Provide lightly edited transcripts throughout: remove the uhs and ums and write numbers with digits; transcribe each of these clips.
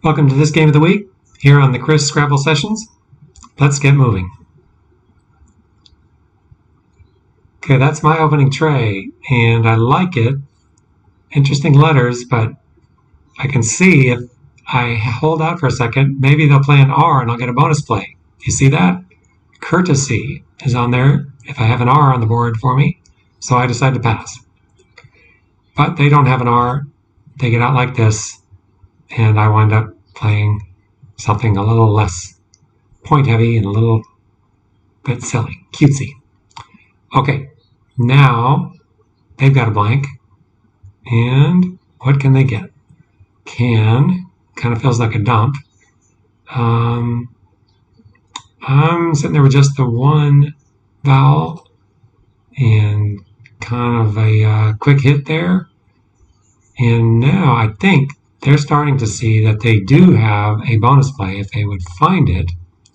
Welcome to this game of the week here on the Chris Scrabble Sessions. Let's get moving. Okay, that's my opening tray, and I like it. Interesting letters, but I can see if I hold out for a second, maybe they'll play an R and I'll get a bonus play. You see that? Courtesy is on there if I have an R on the board for me, so I decide to pass. But they don't have an R. They get out like this, and I wind up playing something a little less point heavy and a little bit silly, cutesy. Okay, now they've got a blank, and what can they get? Can kind of feels like a dump. I'm sitting there with just the one vowel and kind of a quick hit there. And now I think they're starting to see that they do have a bonus play if they would find it.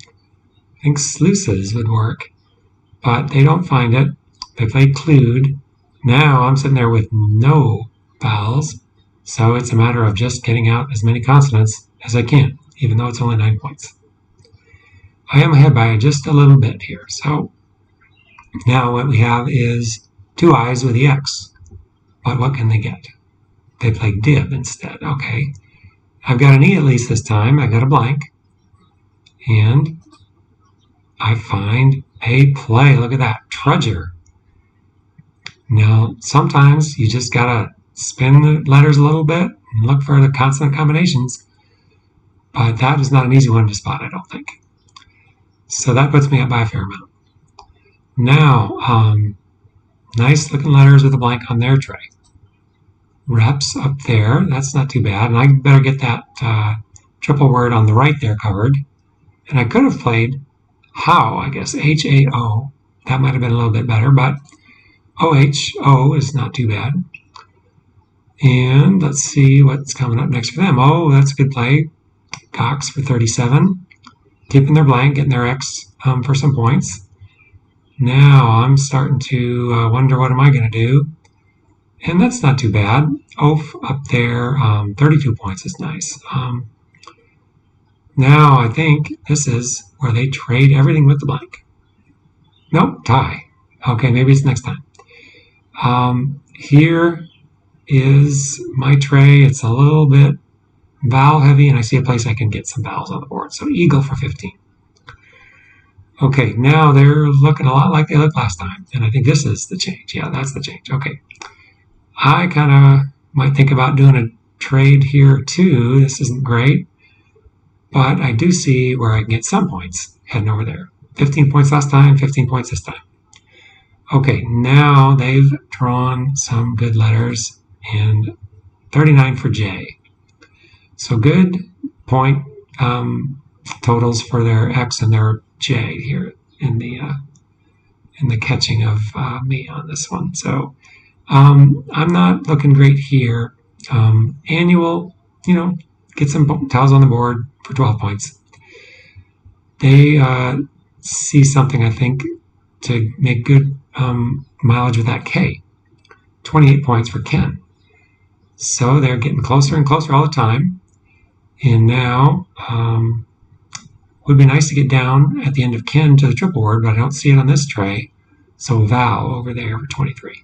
I think sluices would work, but they don't find it. They play clued. Now I'm sitting there with no vowels, so it's a matter of just getting out as many consonants as I can, even though it's only 9 points. I am ahead by just a little bit here. So now what we have is two I's with the X. But what can they get? They play dib instead. Okay. I've got an E at least this time. I've got a blank. And I find a play. Look at that. Trudger. Now, sometimes you just got to spin the letters a little bit and look for the consonant combinations. But that is not an easy one to spot, I don't think. So that puts me up by a fair amount. Now, nice looking letters with a blank on their tray. Reps up there, that's not too bad. And I better get that triple word on the right there covered. And I could have played how, I guess, H-A-O. That might have been a little bit better, but O-H-O is not too bad. And let's see what's coming up next for them. Oh, that's a good play. Cox for 37. Keeping their blank, getting their X for some points. Now I'm starting to wonder what am I going to do. And that's not too bad. Oaf up there, 32 points is nice. Now I think this is where they trade everything with the blank. Nope, tie. Okay, maybe it's next time. Here is my tray. It's a little bit vowel heavy, and I see a place I can get some vowels on the board. So eagle for 15. Okay, now they're looking a lot like they looked last time, and I think this is the change. Yeah, that's the change. Okay. I kind of might think about doing a trade here too. This isn't great, but I do see where I can get some points heading over there. 15 points last time, 15 points this time. Okay, now they've drawn some good letters, and 39 for J. So good point totals for their X and their J here in the catching of me on this one. So I'm not looking great here. Annual, get some tiles on the board for 12 points. They see something, I think, to make good mileage with that K. 28 points for Ken. So they're getting closer and closer all the time. And now, would be nice to get down at the end of Ken to the triple word, but I don't see it on this tray. So vowel over there for 23.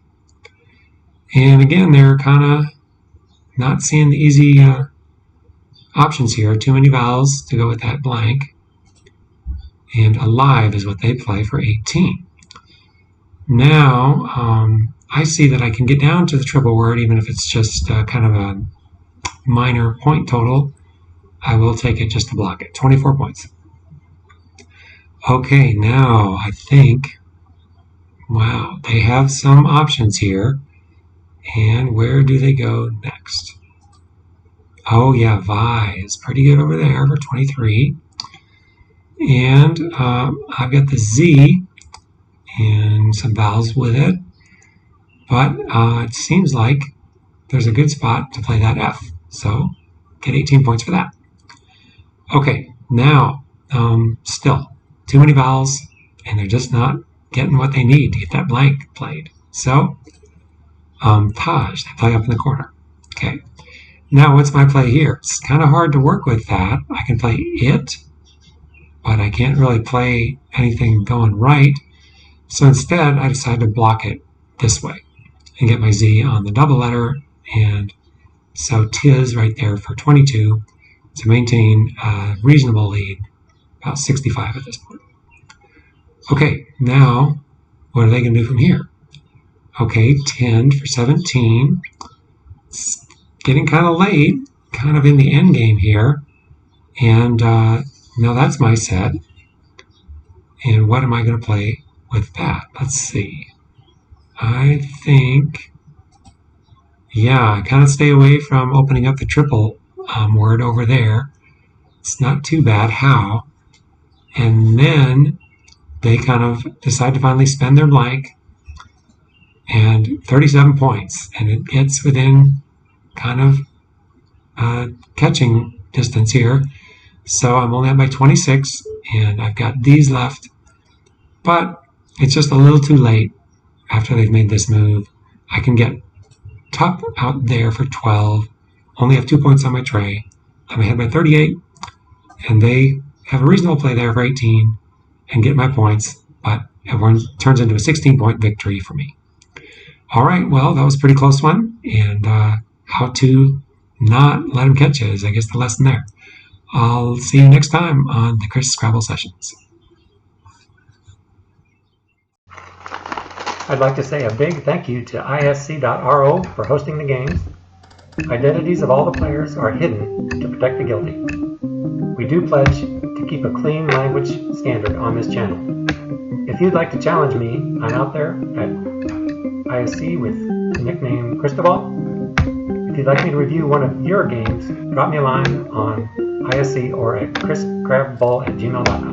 And again, they're kind of not seeing the easy options here. Too many vowels to go with that blank. And alive is what they play for 18. Now, I see that I can get down to the triple word, even if it's just kind of a minor point total. I will take it just to block it. 24 points. Okay, now I think, wow, they have some options here. And where do they go next? Oh, yeah, Vi is pretty good over there for 23. And I've got the Z and some vowels with it. But it seems like there's a good spot to play that F. So get 18 points for that. Okay, now, still, too many vowels, and they're just not getting what they need to get that blank played. So, Taj, they play up in the corner. Okay, Now, what's my play here? It's kind of hard to work with that. I can play it, but I can't really play anything going right. So instead, I decided to block it this way and get my Z on the double letter. And so tis right there for 22 to maintain a reasonable lead, about 65 at this point. Okay, now what are they going to do from here? Okay, 10 for 17. It's getting kind of late, kind of in the end game here. And now that's my set. And what am I going to play with that? Let's see. I think, yeah, I kind of stay away from opening up the triple word over there. It's not too bad. How? And then they kind of decide to finally spend their blank, and 37 points, and it gets within kind of catching distance here. So I'm only at my 26, and I've got these left, but it's just a little too late after they've made this move. I can get top out there for 12, only have 2 points on my tray. I'm ahead by 38, and they have a reasonable play there for 18 and get my points, but everyone turns into a 16-point victory for me. All right, well, that was a pretty close one, and how to not let them catch you is, I guess, the lesson there. I'll see you next time on the Chris Scrabble Sessions. I'd like to say a big thank you to isc.ro for hosting the games. Identities of all the players are hidden to protect the guilty. We do pledge to keep a clean language standard on this channel. If you'd like to challenge me, I'm out there at ISC with the nickname Cristobal. If you'd like me to review one of your games, drop me a line on ISC or at chriscrabball@gmail.com.